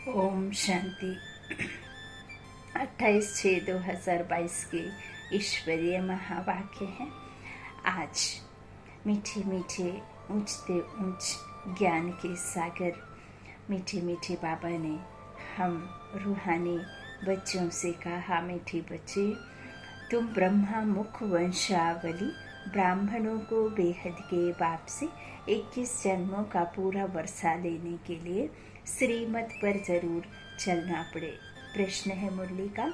ओम शांति। 28/6/2022 के ईश्वरीय महावाक्य हैं। आज मीठे मीठे ऊंचते ऊंच ज्ञान के सागर मीठे मीठे बाबा ने हम रूहानी बच्चों से कहा, मीठे बच्चे, तुम ब्रह्मा मुख वंशावली ब्राह्मणों को बेहद के बाप से 21 जन्मों का पूरा वर्षा लेने के लिए श्रीमत पर जरूर चलना पड़े। प्रश्न है मुरली का,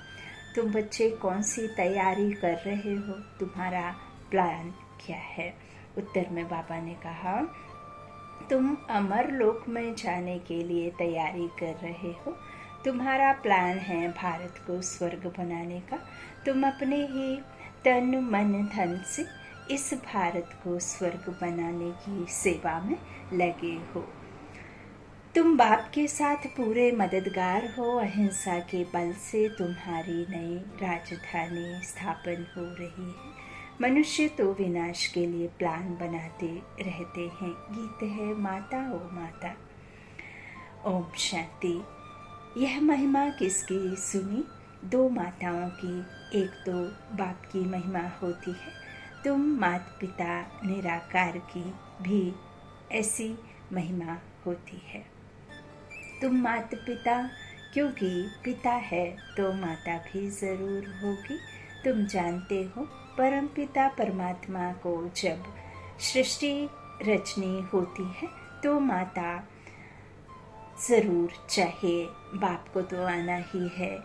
तुम बच्चे कौन सी तैयारी कर रहे हो? तुम्हारा प्लान क्या है? उत्तर में बाबा ने कहा, तुम अमर लोक में जाने के लिए तैयारी कर रहे हो। तुम्हारा प्लान है भारत को स्वर्ग बनाने का। तुम अपने ही तन मन धन से इस भारत को स्वर्ग बनाने की सेवा में लगे हो। तुम बाप के साथ पूरे मददगार हो। अहिंसा के बल से तुम्हारी नई राजधानी स्थापन हो रही है। मनुष्य तो विनाश के लिए प्लान बनाते रहते हैं। गीत है माता ओ माता। ओम शांति। यह महिमा किसकी सुनी? दो माताओं की। एक तो बाप की महिमा होती है। तुम माता पिता निराकार की भी ऐसी महिमा होती है। तुम माता पिता, क्योंकि पिता है तो माता भी जरूर होगी। तुम जानते हो, परम पिता परमात्मा को जब सृष्टि रचनी होती है तो माता जरूर चाहिए। बाप को तो आना ही है।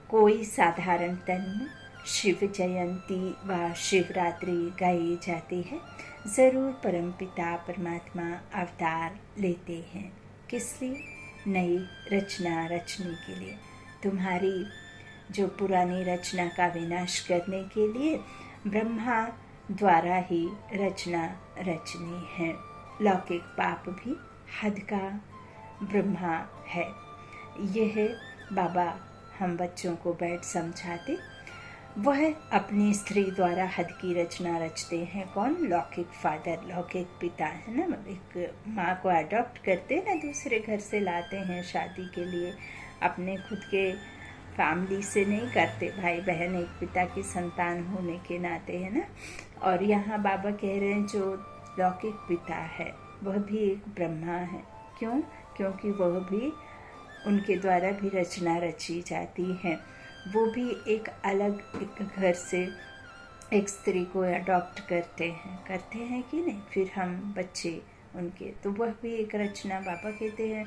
कोई साधारण तन में शिव जयंती व शिवरात्रि गाई जाती है। जरूर परम पिता परमात्मा अवतार लेते हैं। किस लिए? नई रचना रचने के लिए। तुम्हारी जो पुरानी रचना का विनाश करने के लिए ब्रह्मा द्वारा ही रचना रचनी है। लौकिक पाप भी हद का ब्रह्मा है। यह बाबा हम बच्चों को बैठ समझाते। वह अपनी स्त्री द्वारा हद की रचना रचते हैं। कौन? लौकिक फादर, लौकिक पिता है ना। एक माँ को अडॉप्ट करते ना, दूसरे घर से लाते हैं शादी के लिए। अपने खुद के फैमिली से नहीं करते। भाई बहन एक पिता की संतान होने के नाते, है ना। और यहाँ बाबा कह रहे हैं जो लौकिक पिता है वह भी एक ब्रह्मा है। क्यों? क्योंकि वह भी, उनके द्वारा भी रचना रची जाती है। वो भी एक अलग एक घर से एक स्त्री को अडॉप्ट करते हैं कि नहीं। फिर हम बच्चे उनके, तो वह भी एक रचना। बाबा कहते हैं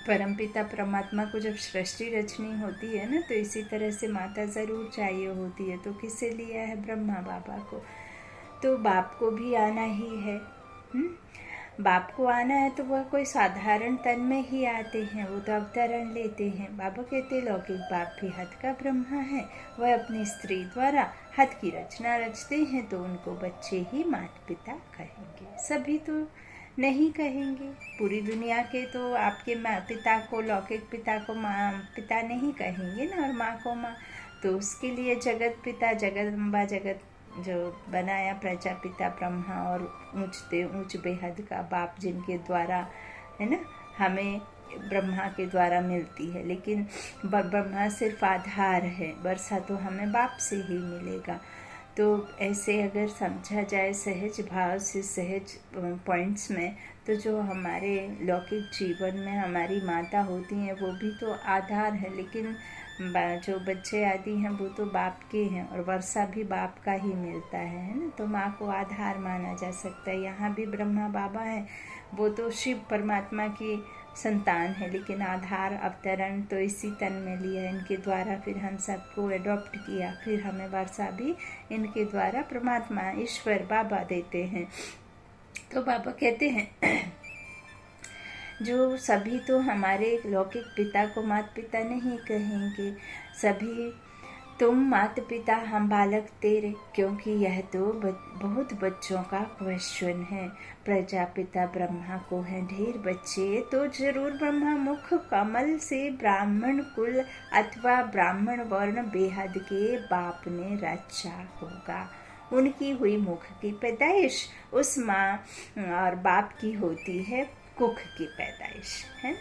परमपिता परमात्मा को जब सृष्टि रचनी होती है ना, तो इसी तरह से माता जरूर चाहिए होती है। तो किसे लिया है? ब्रह्मा बाबा को। तो बाप को भी आना ही है। बाप को आना है तो वह कोई साधारण तन में ही आते हैं। वो तो अवतरण लेते हैं। बाबा कहते लौकिक बाप भी हद का ब्रह्मा है। वह अपनी स्त्री द्वारा हद की रचना रचते हैं, तो उनको बच्चे ही माता पिता कहेंगे। सभी तो नहीं कहेंगे। पूरी दुनिया के तो आपके माँ पिता को, लौकिक पिता को माँ पिता नहीं कहेंगे ना, और माँ को माँ। तो उसके लिए जगत पिता, जगदम्बा, जगत जो बनाया प्रजापिता ब्रह्मा, और ऊंचते ऊंच बेहद का बाप, जिनके द्वारा, है ना, हमें ब्रह्मा के द्वारा मिलती है। लेकिन ब्रह्मा सिर्फ आधार है। वर्षा तो हमें बाप से ही मिलेगा। तो ऐसे अगर समझा जाए सहज भाव से, सहज पॉइंट्स में, तो जो हमारे लौकिक जीवन में हमारी माता होती हैं वो भी तो आधार है। लेकिन जो बच्चे आदि हैं वो तो बाप के हैं, और वर्षा भी बाप का ही मिलता है ना। तो माँ को आधार माना जा सकता है। यहाँ भी ब्रह्मा बाबा है, वो तो शिव परमात्मा की संतान है, लेकिन आधार अवतरण तो इसी तन में लिया इनके द्वारा। फिर हम सबको एडॉप्ट किया। फिर हमें वर्षा भी इनके द्वारा परमात्मा ईश्वर बाबा देते हैं। तो बाबा कहते हैं जो सभी तो हमारे लौकिक पिता को माता पिता नहीं कहेंगे। सभी तुम माता पिता, हम बालक तेरे, क्योंकि यह तो बहुत बच्चों का क्वेश्चन है। प्रजापिता ब्रह्मा को है ढेर बच्चे, तो जरूर ब्रह्मा मुख कमल से ब्राह्मण कुल अथवा ब्राह्मण वर्ण बेहद के बाप ने रचा होगा। उनकी हुई मुख की पैदाइश उस माँ और बाप की होती है कुख की पैदाइश, है।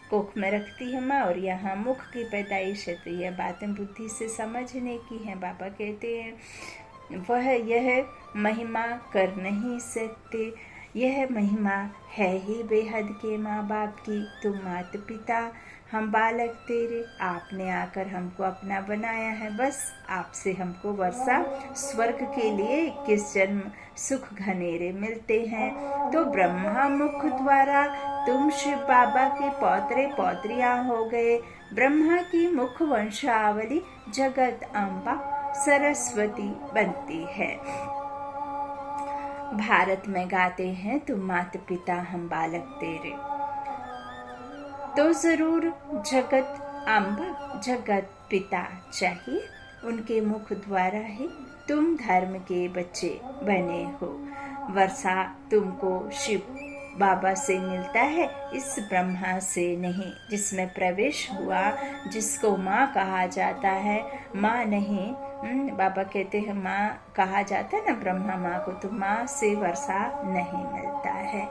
कोख में रखती है माँ और यहाँ मुख की पैदाइश है। तो यह बातें बुद्धि से समझने की हैं। बाबा कहते हैं वह यह महिमा कर नहीं सकते, यह महिमा है ही बेहद के माँ बाप की। तुम माता पिता, हम बालक तेरे, आपने आकर हमको अपना बनाया है। बस आपसे हमको वर्षा स्वर्ग के लिए 21 जन्म सुख घनेरे मिलते हैं। तो ब्रह्मा मुख द्वारा तुम शिव बाबा के पौत्रे पौत्रियां हो गए। ब्रह्मा की मुख वंशावली जगत अम्बा सरस्वती बनती है। भारत में गाते हैं तुम माता पिता हम बालक तेरे, तो जरूर जगत अम्बा जगत पिता चाहिए। उनके मुख द्वारा ही तुम धर्म के बच्चे बने हो। वर्षा तुमको शिव बाबा से मिलता है, इस ब्रह्मा से नहीं। जिसमें प्रवेश हुआ, जिसको माँ कहा जाता है, माँ नहीं, बाबा कहते हैं माँ कहा जाता है ना ब्रह्मा माँ को, तो माँ से वर्षा नहीं मिलता है।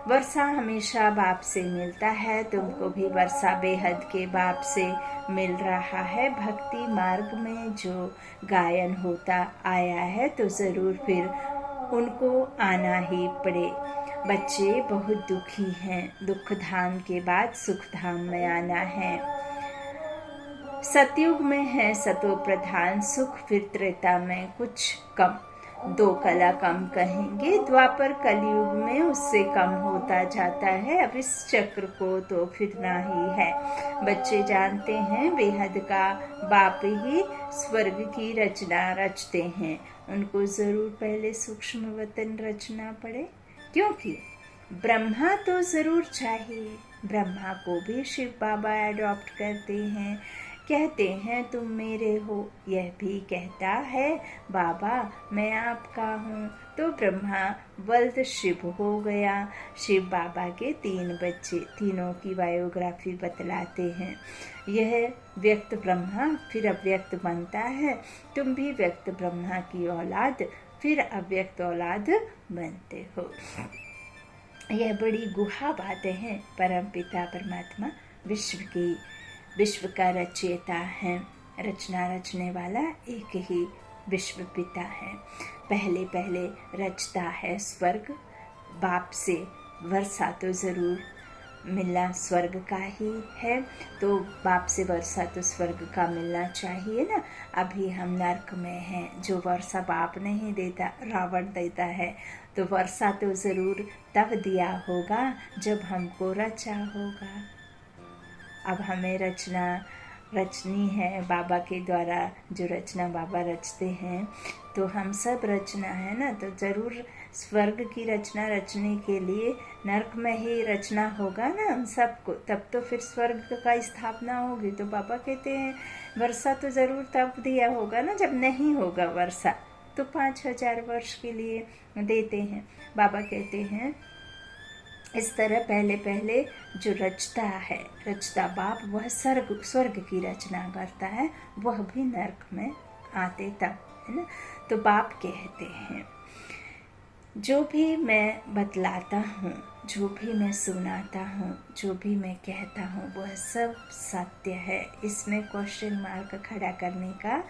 वर्षा हमेशा बाप से मिलता है। तुमको भी वर्षा बेहद के बाप से मिल रहा है। भक्ति मार्ग में जो गायन होता आया है, तो जरूर फिर उनको आना ही पड़े। बच्चे बहुत दुखी हैं, दुख धाम के बाद सुख धाम में आना है। सतयुग में है सतो प्रधान सुख, फिर त्रेता में कुछ कम, 2 कला कम कहेंगे। द्वापर कलयुग में उससे कम होता जाता है। अब इस चक्र को तो फिरना ही है। बच्चे जानते हैं बेहद का बाप ही स्वर्ग की रचना रचते हैं। उनको जरूर पहले सूक्ष्म वतन रचना पड़े, क्योंकि ब्रह्मा तो जरूर चाहिए। ब्रह्मा को भी शिव बाबा एडॉप्ट करते हैं, कहते हैं तुम मेरे हो। यह भी कहता है बाबा मैं आपका हूँ। तो ब्रह्मा वल्द शिव हो गया। शिव बाबा के 3 बच्चे, तीनों की बायोग्राफी बतलाते हैं। यह व्यक्त ब्रह्मा फिर अव्यक्त बनता है। तुम भी व्यक्त ब्रह्मा की औलाद फिर अव्यक्त औलाद बनते हो। यह बड़ी गुहा बातें हैं। परम पिता परमात्मा विश्व का रचयिता है। रचना रचने वाला एक ही विश्व पिता है। पहले रचता है स्वर्ग। बाप से वर्षा तो जरूर मिलना स्वर्ग का ही है, तो बाप से वर्षा तो स्वर्ग का मिलना चाहिए ना। अभी हम नर्क में हैं, जो वर्षा बाप नहीं देता, रावण देता है। तो वर्षा तो जरूर तब दिया होगा जब हमको रचा होगा। अब हमें रचनी है बाबा के द्वारा। जो रचना बाबा रचते हैं, तो हम सब रचना है ना। तो जरूर स्वर्ग की रचना रचने के लिए नर्क में ही रचना होगा ना हम सबको, तब तो फिर स्वर्ग का स्थापना होगी। तो बाबा कहते हैं वर्षा तो जरूर तब दिया होगा ना जब नहीं होगा वर्षा। तो 5000 वर्ष के लिए देते हैं। बाबा कहते हैं इस तरह पहले जो रचता बाप, वह स्वर्ग की रचना करता है। वह भी नर्क में आते तब, है ना। तो बाप कहते हैं जो भी मैं बतलाता हूँ, जो भी मैं सुनाता हूँ, जो भी मैं कहता हूँ, वह सब सत्य है। इसमें क्वेश्चन मार्क खड़ा करने का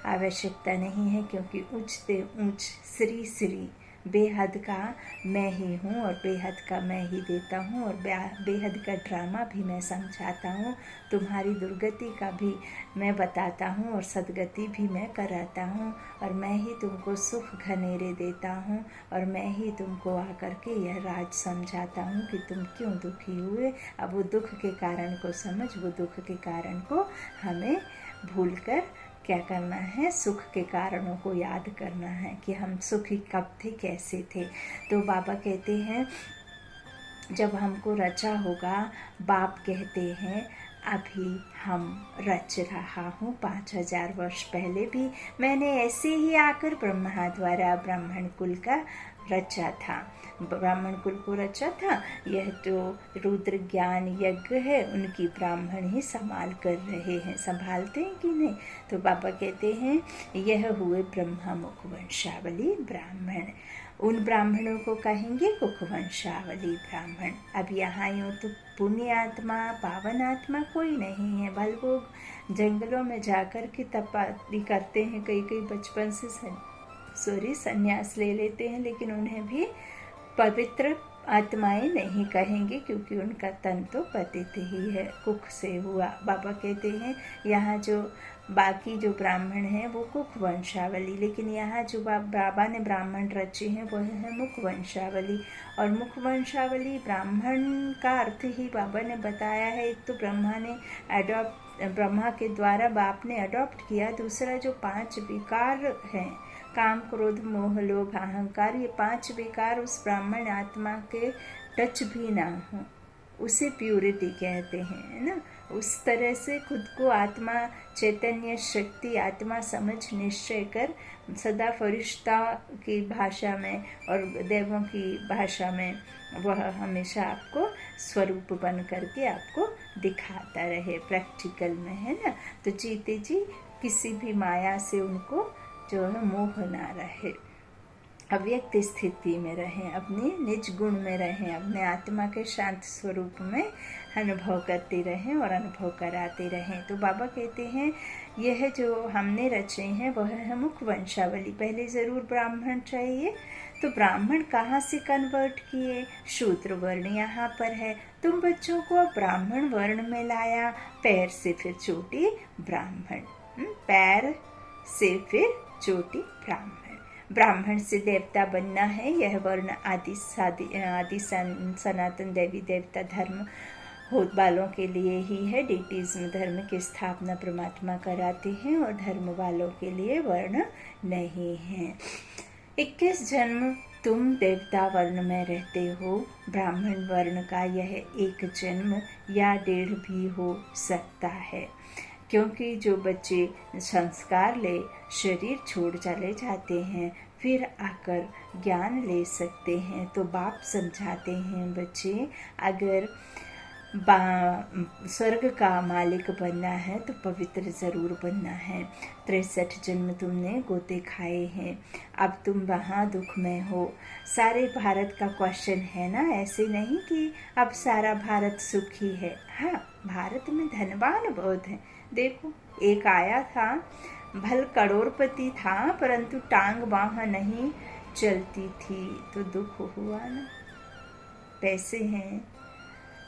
आवश्यकता नहीं है, क्योंकि ऊंचते ऊंच श्री बेहद का मैं ही हूँ और बेहद का मैं ही देता हूँ और बेहद का ड्रामा भी मैं समझाता हूँ। तुम्हारी दुर्गति का भी मैं बताता हूँ और सदगति भी मैं कराता हूँ, और मैं ही तुमको सुख घनेरे देता हूँ, और मैं ही तुमको आकर के यह राज समझाता हूँ कि तुम क्यों दुखी हुए। अब वो दुख के कारण को समझ, वो दुख के कारण को हमें भूलकर क्या करना है, सुख के कारणों को याद करना है कि हम सुखी कब थे, कैसे थे। तो बाबा कहते हैं जब हमको रचा होगा, बाप कहते हैं अभी हम रच रहा हूँ। 5000 वर्ष पहले भी मैंने ऐसे ही आकर ब्रह्मा द्वारा ब्राह्मण कुल का रचा था, ब्राह्मण कुल को रचा था। यह तो रुद्र ज्ञान यज्ञ है, उनकी ब्राह्मण ही संभाल कर रहे हैं। संभालते हैं कि नहीं? तो बाबा कहते हैं यह हुए ब्रह्मा मुख वंशावली ब्राह्मण। उन ब्राह्मणों को कहेंगे कुखवंशावली ब्राह्मण। अब यहाँ यूँ तो पुण्य आत्मा पावन आत्मा कोई नहीं है, भले वो जंगलों में जाकर के तपस्या करते हैं, कई बचपन से संन्यास ले लेते हैं, लेकिन उन्हें भी पवित्र आत्माएं नहीं कहेंगे, क्योंकि उनका तन तो पतित ही है, कुख से हुआ। बाबा कहते हैं यहाँ जो बाकी जो ब्राह्मण हैं वो कुख वंशावली, लेकिन यहाँ जो बाबा ने ब्राह्मण रचे हैं वो है मुख वंशावली। और मुख वंशावली ब्राह्मण का अर्थ ही बाबा ने बताया है। एक तो ब्रह्मा के द्वारा बाप ने अडॉप्ट किया, दूसरा जो 5 विकार हैं, काम क्रोध मोह लोभ अहंकार, ये 5 विकार उस ब्राह्मण आत्मा के टच भी ना हो, उसे प्यूरिटी कहते हैं, है ना। उस तरह से खुद को आत्मा चैतन्य शक्ति आत्मा समझ निश्चय कर सदा फरिश्ता की भाषा में और देवों की भाषा में वह हमेशा आपको स्वरूप बन करके आपको दिखाता रहे प्रैक्टिकल में, है ना। तो जीते जी किसी भी माया से उनको जो है मोह ना रहे, अव्यक्त स्थिति में रहें, अपने निज गुण में रहें, अपने आत्मा के शांत स्वरूप में अनुभव करते रहें और अनुभव कराते रहें। तो बाबा कहते हैं यह जो हमने रचे हैं वह है मुख वंशावली। पहले ज़रूर ब्राह्मण चाहिए, तो ब्राह्मण कहाँ से कन्वर्ट किए? शूद्र वर्ण यहाँ पर है, तुम बच्चों को ब्राह्मण वर्ण में लाया, पैर से फिर चोटी ब्राह्मण, पैर से फिर चोटी ब्राह्मण। ब्राह्मण से देवता बनना है, यह वर्ण आदि सनातन देवी देवता धर्म वालों के लिए ही है। डेटिज्म धर्म की स्थापना परमात्मा कराते हैं और धर्म वालों के लिए वर्ण नहीं है। 21 जन्म तुम देवता वर्ण में रहते हो, ब्राह्मण वर्ण का यह 1 जन्म या 1.5 भी हो सकता है, क्योंकि जो बच्चे संस्कार ले शरीर छोड़ चले जाते हैं, फिर आकर ज्ञान ले सकते हैं। तो बाप समझाते हैं बच्चे, अगर स्वर्ग का मालिक बनना है तो पवित्र ज़रूर बनना है। 63 जन्म तुमने गोते खाए हैं, अब तुम वहाँ दुख में हो। सारे भारत का क्वेश्चन है ना, ऐसे नहीं कि अब सारा भारत सुखी है। हाँ, भारत में धनवान बहुत हैं। देखो, एक आया था, भल करोड़पति था, परंतु टांग बाह नहीं चलती थी, तो दुख हुआ ना। पैसे हैं,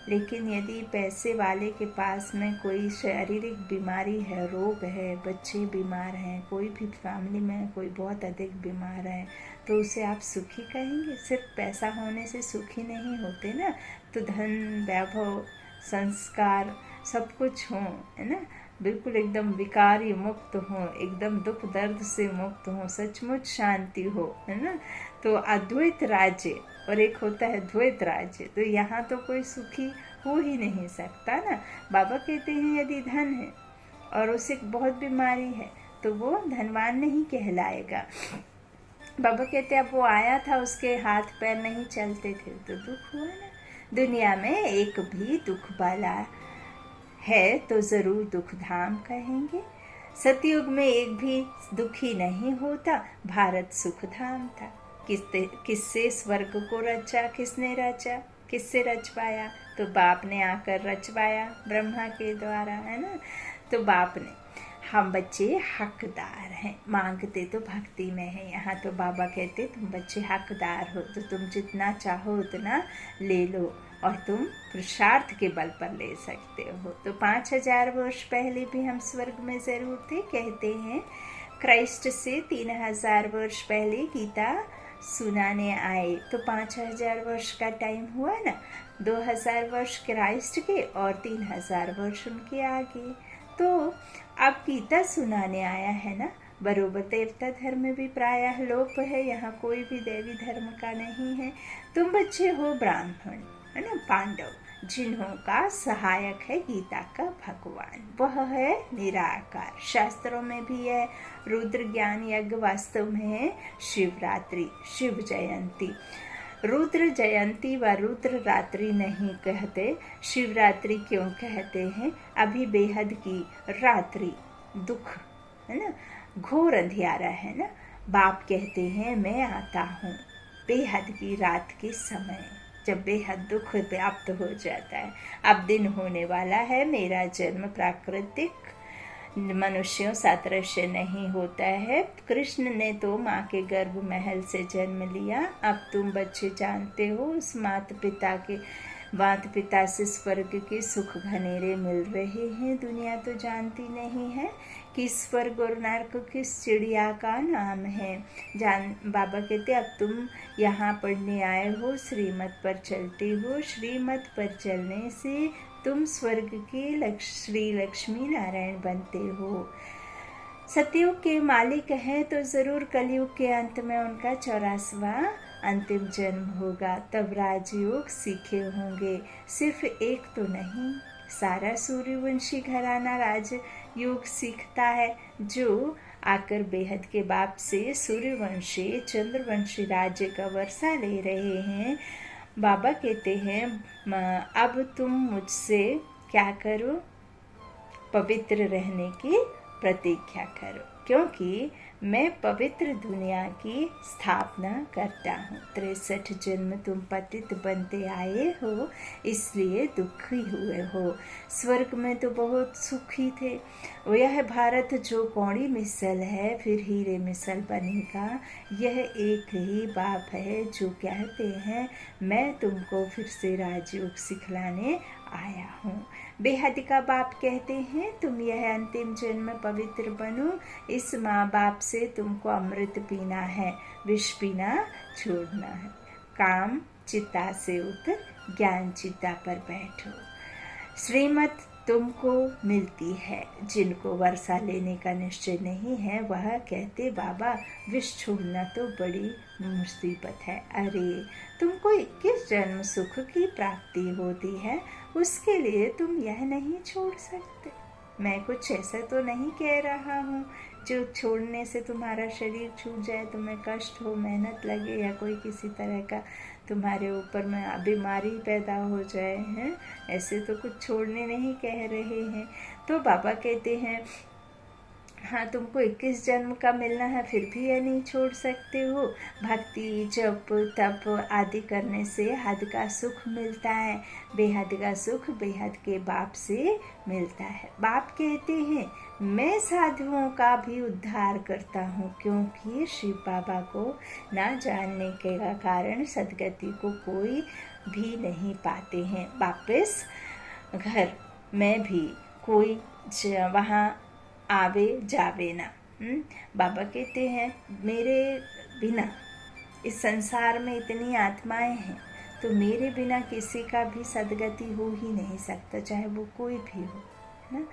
लेकिन यदि पैसे वाले के पास में कोई शारीरिक बीमारी है, रोग है, बच्चे बीमार हैं, कोई भी फैमिली में कोई बहुत अधिक बीमार है, तो उसे आप सुखी कहेंगे? सिर्फ पैसा होने से सुखी नहीं होते ना। तो धन, वैभव, संस्कार सब कुछ हो, है ना, बिल्कुल एकदम विकारी मुक्त हो, एकदम दुख दर्द से मुक्त हो, सचमुच शांति हो, है ना। तो अद्वैत राज्य और एक होता है द्वैत राज्य, तो यहाँ तो कोई सुखी हो ही नहीं सकता ना। बाबा कहते हैं यदि धन है और उसे बहुत बीमारी है तो वो धनवान नहीं कहलाएगा। बाबा कहते हैं अब वो आया था, उसके हाथ पैर नहीं चलते थे, तो दुख हुआ ना। दुनिया में एक भी दुख वाला है तो ज़रूर दुख धाम कहेंगे। सतयुग में एक भी दुखी नहीं होता, भारत सुख धाम था। किससे स्वर्ग को रचा? किसने रचा? किससे रचवाया? तो बाप ने आकर रचवाया ब्रह्मा के द्वारा, है ना। तो बाप ने, हम बच्चे हकदार हैं, मांगते तो भक्ति में है। यहाँ तो बाबा कहते तुम बच्चे हकदार हो, तो तुम जितना चाहो उतना ले लो और तुम पुरुषार्थ के बल पर ले सकते हो। तो 5000 वर्ष पहले भी हम स्वर्ग में ज़रूर थे, कहते हैं। क्राइस्ट से 3000 वर्ष पहले गीता सुनाने आए, तो 5000 वर्ष का टाइम हुआ ना। 2000 वर्ष क्राइस्ट के और 3000 वर्ष उनके आगे। तो अब गीता सुनाने आया है ना। बरोबर देवता धर्म में भी प्रायः लोप है, यहाँ कोई भी देवी धर्म का नहीं है। तुम बच्चे हो ब्राह्मण, है ना, पांडव, जिन्हों का सहायक है गीता का भगवान, वह है निराकार। शास्त्रों में भी है, रुद्र ज्ञान यज्ञ वास्तव में है शिवरात्रि, शिव जयंती। रुद्र जयंती व रुद्र रात्रि नहीं कहते, शिवरात्रि क्यों कहते हैं? अभी बेहद की रात्रि, दुख, है ना, घोर अंधियारा है ना। बाप कहते हैं मैं आता हूँ, बेहद की रात के समय, जब बेहद दुख व्याप्त हो जाता है। अब दिन होने वाला है, मेरा जन्म प्राकृतिक मनुष्यों सादृश्य नहीं होता है। कृष्ण ने तो माँ के गर्भ महल से जन्म लिया। अब तुम बच्चे जानते हो, उस माता पिता से स्वर्ग के सुख घनेरे मिल रहे हैं। दुनिया तो जानती नहीं है कि स्वर्ग और नरक किस चिड़िया का नाम है। बाबा कहते अब तुम यहाँ पढ़ने आए हो, श्रीमत पर चलते हो। श्रीमत पर चलने से तुम स्वर्ग के श्री लक्ष्मी नारायण बनते हो। सतयुग के मालिक हैं तो जरूर कलयुग के अंत में उनका 84वां अंतिम जन्म होगा। तब राजयोग सीखे होंगे, सिर्फ एक तो नहीं, सारा सूर्यवंशी घराना राजयोग सीखता है। जो आकर बेहद के बाप से सूर्यवंशी चंद्रवंशी राज्य का वर्षा ले रहे हैं। बाबा कहते हैं अब तुम मुझसे क्या करो, पवित्र रहने की प्रतिज्ञा करो, क्योंकि मैं पवित्र दुनिया की स्थापना करता हूँ। 63 जन्म तुम पतित बनते आए हो, इसलिए दुखी हुए हो। स्वर्ग में तो बहुत सुखी थे। यह भारत जो कौड़ी मिसल है, फिर हीरे मिसल बनेगा। यह एक ही बाप है जो कहते हैं मैं तुमको फिर से राजयोग सिखलाने आया हूँ। बेहद का बाप कहते हैं तुम यह अंतिम जन्म पवित्र बनो। इस माँ बाप से तुमको अमृत पीना है, विष पीना छोड़ना है। काम चिता से उतर, ज्ञान चिता पर बैठो। श्रीमत तुमको मिलती है। जिनको वर्षा लेने का निश्चय नहीं है, वह कहते बाबा विष छोड़ना तो बड़ी मुसीबत है। अरे तुमको 21 जन्म सुख की प्राप्ति होती है, उसके लिए तुम यह नहीं छोड़ सकते। मैं कुछ ऐसा तो नहीं कह रहा हूँ जो छोड़ने से तुम्हारा शरीर छूट जाए, तुम्हें कष्ट हो, मेहनत लगे, या कोई किसी तरह का तुम्हारे ऊपर में बीमारी पैदा हो जाए हैं। ऐसे तो कुछ छोड़ने नहीं कह रहे हैं। तो बाबा कहते हैं हाँ तुमको 21 जन्म का मिलना है, फिर भी यह नहीं छोड़ सकते हो। भक्ति जप तप आदि करने से हद का सुख मिलता है। बेहद का सुख बेहद के बाप से मिलता है। बाप कहते हैं मैं साधुओं का भी उद्धार करता हूँ, क्योंकि शिव बाबा को ना जानने के कारण सदगति को कोई भी नहीं पाते हैं। वापस घर में भी कोई वहाँ आवे जावे ना। बाबा कहते हैं मेरे बिना इस संसार में इतनी आत्माएं हैं, तो मेरे बिना किसी का भी सदगति हो ही नहीं सकता, चाहे वो कोई भी हो, है ना।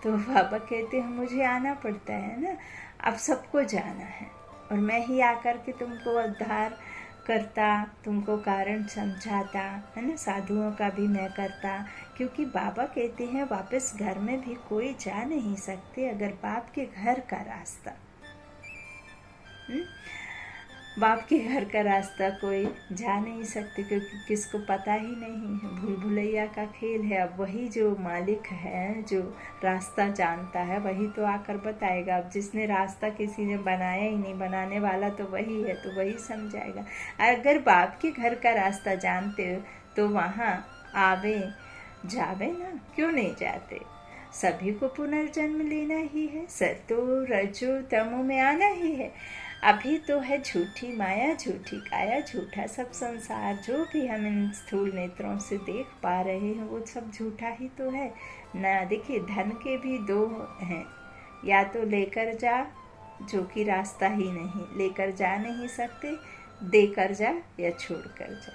तो बाबा कहते हैं मुझे आना पड़ता है ना, अब सबको जाना है, और मैं ही आकर के तुमको उद्धार करता, तुमको कारण समझाता, है ना। साधुओं का भी मैं करता, क्योंकि बाबा कहते हैं वापस घर में भी कोई जा नहीं सकते अगर बाप के घर का रास्ता, बाप के घर का रास्ता कोई जा नहीं सकते, क्योंकि किसको पता ही नहीं है। भूल भुलैया का खेल है। अब वही जो मालिक है, जो रास्ता जानता है, वही तो आकर बताएगा। अब जिसने रास्ता किसी ने बनाया ही नहीं, बनाने वाला तो वही है, तो वही समझाएगा। अगर बाप के घर का रास्ता जानते हो तो वहाँ आवे जावे ना, क्यों नहीं जाते। सभी को पुनर्जन्म लेना ही है, सतो रजो तमो में आना ही है। अभी तो है झूठी माया, झूठी काया, झूठा सब संसार। जो भी हम इन स्थूल नेत्रों से देख पा रहे हैं वो सब झूठा ही तो है ना। देखिए धन के भी दो हैं, या तो लेकर जा, जो कि रास्ता ही नहीं, लेकर जा नहीं सकते, देकर जा या छोड़ कर जा,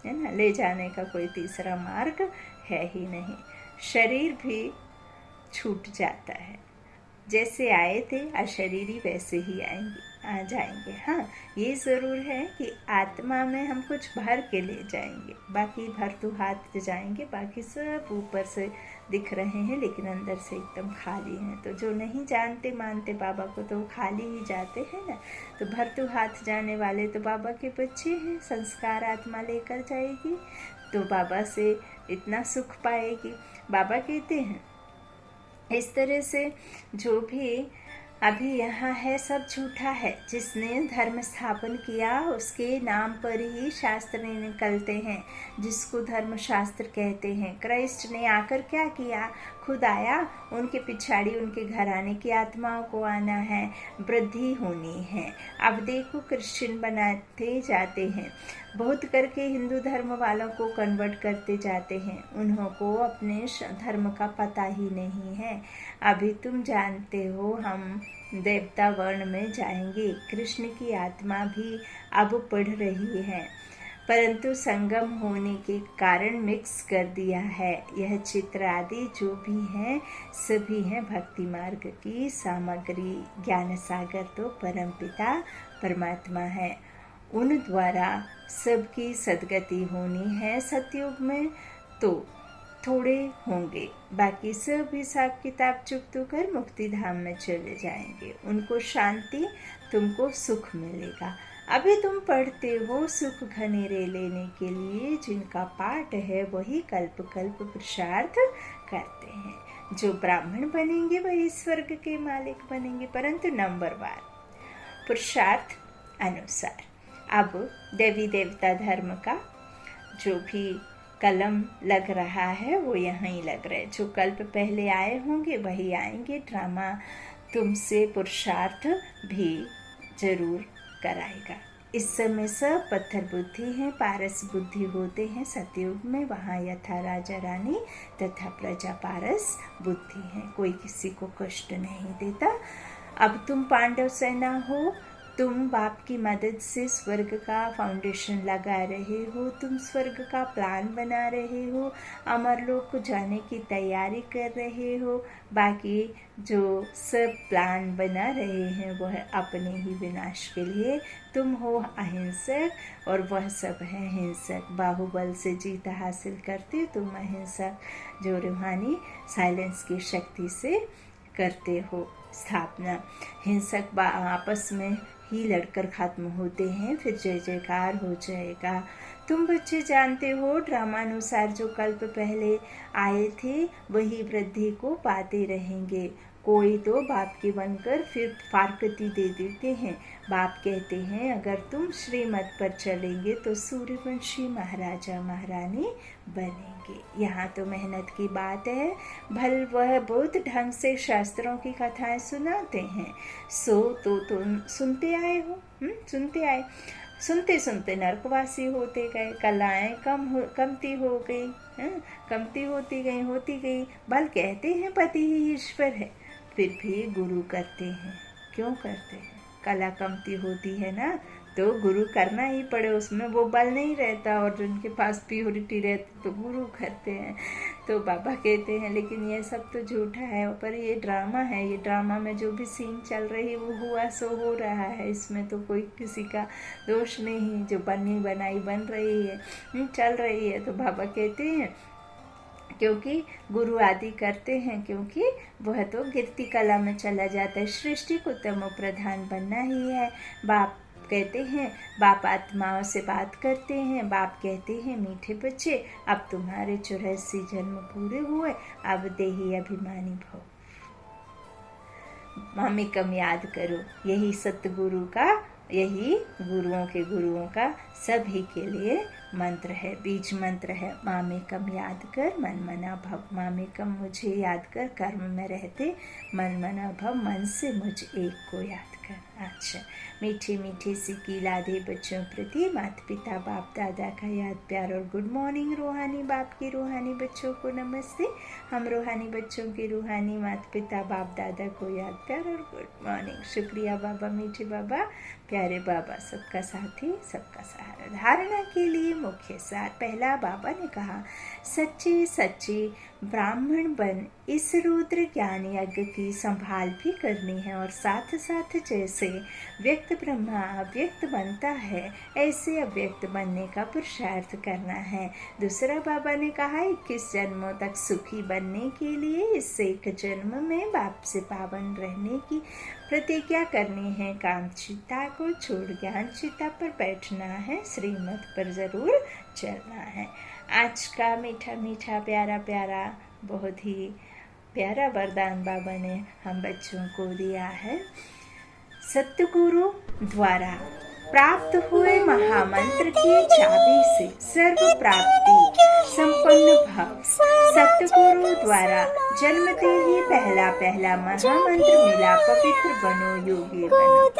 है ना। ले जाने का कोई तीसरा मार्ग है ही नहीं। शरीर भी छूट जाता है, जैसे आए थे अशरीरी वैसे ही आ जाएंगे। हाँ ये ज़रूर है कि आत्मा में हम कुछ भर के ले जाएंगे, बाकी भर तो हाथ जाएंगे, बाकी सब ऊपर से दिख रहे हैं लेकिन अंदर से एकदम खाली हैं। तो जो नहीं जानते मानते बाबा को तो खाली ही जाते हैं ना। तो भर तो हाथ जाने वाले तो बाबा के बच्चे हैं, संस्कार आत्मा लेकर जाएगी तो बाबा से इतना सुख पाएगी। बाबा कहते हैं इस तरह से जो भी अभी यहाँ है सब झूठा है। जिसने धर्म स्थापन किया उसके नाम पर ही शास्त्र निकलते हैं, जिसको धर्म शास्त्र कहते हैं। क्राइस्ट ने आकर क्या किया? खुद आया, उनके पिछाड़ी उनके घराने की आत्माओं को आना है, वृद्धि होनी है। अब देखो क्रिश्चियन बनाते जाते हैं, बहुत करके हिंदू धर्म वालों को कन्वर्ट करते जाते हैं। उन्हों को अपने धर्म का पता ही नहीं है। अभी तुम जानते हो हम देवता वर्ण में जाएंगे। कृष्ण की आत्मा भी अब पढ़ रही है, परंतु संगम होने के कारण मिक्स कर दिया है। यह चित्र आदि जो भी हैं सभी हैं भक्ति मार्ग की सामग्री। ज्ञान सागर तो परमपिता परमात्मा है, उन द्वारा सबकी सदगति होनी है। सतयुग में तो थोड़े होंगे, बाकी सब हिसाब किताब चुकतो कर मुक्ति धाम में चले जाएंगे। उनको शांति, तुमको सुख मिलेगा। अभी तुम पढ़ते हो सुख घनेरे लेने के लिए, जिनका पाठ है वही कल्प कल्प पुरुषार्थ करते हैं। जो ब्राह्मण बनेंगे वही स्वर्ग के मालिक बनेंगे, परंतु नंबरवार पुरुषार्थ अनुसार। अब देवी देवता धर्म का जो भी कलम लग रहा है वो यहाँ ही लग रहा है। जो कल्प पहले आए होंगे वही आएंगे। ड्रामा तुमसे पुरुषार्थ भी जरूर कराएगा। इस समय सब पत्थर बुद्धि है, पारस बुद्धि होते हैं सतयुग में। वहाँ यथा राजा रानी तथा प्रजा पारस बुद्धि है, कोई किसी को कष्ट नहीं देता। अब तुम पांडव सेना हो, तुम बाप की मदद से स्वर्ग का फाउंडेशन लगा रहे हो, तुम स्वर्ग का प्लान बना रहे हो, अमरलोक को जाने की तैयारी कर रहे हो। बाकी जो सब प्लान बना रहे हैं वह अपने ही विनाश के लिए। तुम हो अहिंसक और वह सब है हिंसक। बाहुबल से जीत हासिल करते तुम अहिंसक, जो रूहानी साइलेंस की शक्ति से करते हो स्थापना। हिंसक आपस में ही लड़कर खत्म होते हैं, फिर जय जयकार हो जाएगा। तुम बच्चे जानते हो ड्रामानुसार जो कल्प पहले आए थे वही वृद्धि को पाते रहेंगे। कोई तो बाप के बनकर फिर फारकती दे देते हैं। बाप कहते हैं अगर तुम श्रीमत पर चलेंगे तो सूर्यवंशी महाराजा महारानी बनेंगे। यहाँ तो मेहनत की बात है। भल वह बहुत ढंग से शास्त्रों की कथाएं सुनाते हैं, सो तो तुम सुनते आए हो, सुनते आए। सुनते सुनते नरकवासी होते गए, कलाएं कमती हो गई, कमती होती गई। बल कहते हैं पति ही ईश्वर है, फिर भी गुरु करते हैं। क्यों करते हैं? कला कमती होती है ना, तो गुरु करना ही पड़े, उसमें वो बल नहीं रहता। और जिनके पास प्योरिटी रहती तो गुरु करते हैं। तो बाबा कहते हैं लेकिन ये सब तो झूठा है, पर ये ड्रामा है। ये ड्रामा में जो भी सीन चल रही है वो हुआ सो हो रहा है, इसमें तो कोई किसी का दोष नहीं। जो बनी बनाई बन रही है, चल रही है। तो बाबा कहते हैं क्योंकि गुरु आदि करते हैं, क्योंकि वह तो गिरती कला में चला जाता है। सृष्टि को तमो प्रधान बनना ही है। बाप कहते हैं, बाप आत्माओं से बात करते हैं। बाप कहते हैं मीठे बच्चे अब तुम्हारे 84 जन्म पूरे हुए, अब देही अभिमानी भव, मामिकम याद करो। यही सतगुरु का, यही गुरुओं का सभी के लिए मंत्र है, बीज मंत्र है। मामेकम याद कर मन मना भव। मामेकम मुझे याद कर, कर्म में रहते मन मना भव, मन से मुझ एक को याद कर। अच्छा, मीठी मीठी सी कीला दे बच्चों प्रति माता पिता बाप दादा का याद प्यार और गुड मॉर्निंग। रूहानी बाप के रूहानी बच्चों को नमस्ते। हम रूहानी बच्चों के रूहानी माता पिता बाप दादा को याद प्यार और गुड मॉर्निंग। शुक्रिया बाबा, मीठे बाबा, प्यारे बाबा, सबका साथी सबका सहारा। धारणा के लिए मुख्य सार। पहला, बाबा ने कहा सच्चे सच्चे ब्राह्मण बन इस रुद्र ज्ञान यज्ञ की संभाल भी करनी है, और साथ साथ जैसे व्यक्त ब्रह्मा अव्यक्त बनता है ऐसे अव्यक्त बनने का पुरुषार्थ करना है। दूसरा, बाबा ने कहा 21 जन्मों तक सुखी बनने के लिए इस एक जन्म में बाप से पावन रहने की प्रतिज्ञा करनी है। काम चिता को छोड़ ज्ञान चिता पर बैठना है, श्रीमत पर जरूर चलना है। आज का मीठा मीठा प्यारा प्यारा बहुत ही प्यारा वरदान बाबा ने हम बच्चों को दिया है। सतगुरु द्वारा प्राप्त हुए महामंत्र की चाबी से सर्व प्राप्ति संपन्न भव। सतगुरु द्वारा जन्मते ही पहला पहला महामंत्र मिला, पवित्र बनो योगी बनो।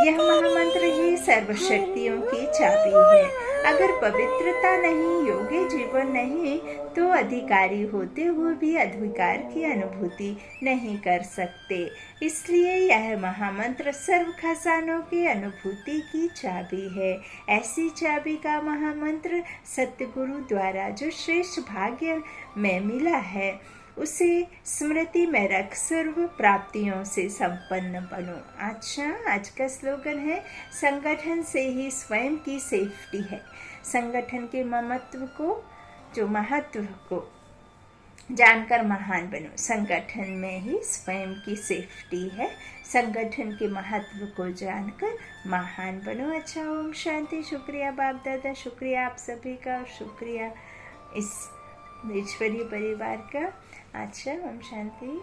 यह महामंत्र ही सर्व शक्तियों की चाबी है। अगर पवित्रता नहीं, योगी जीवन नहीं, तो अधिकारी होते हुए भी अधिकार की अनुभूति नहीं कर सकते। इसलिए यह महामंत्र सर्व खजानों की अनुभूति की चाबी है। ऐसी चाबी का महामंत्र सतगुरु द्वारा जो श्रेष्ठ भाग्य में मिला है, उसे स्मृति में रख सर्व प्राप्तियों से संपन्न बनो। अच्छा, आज का स्लोगन है, संगठन से ही स्वयं की सेफ्टी है। संगठन के महत्व को जानकर महान बनो। संगठन में ही स्वयं की सेफ्टी है। संगठन के महत्व को जानकर महान बनो। अच्छा, ओम शांति। शुक्रिया बाप दादा, शुक्रिया आप सभी का, शुक्रिया इस ईश्वरीय परिवार का। अच्छा, ओम शांति।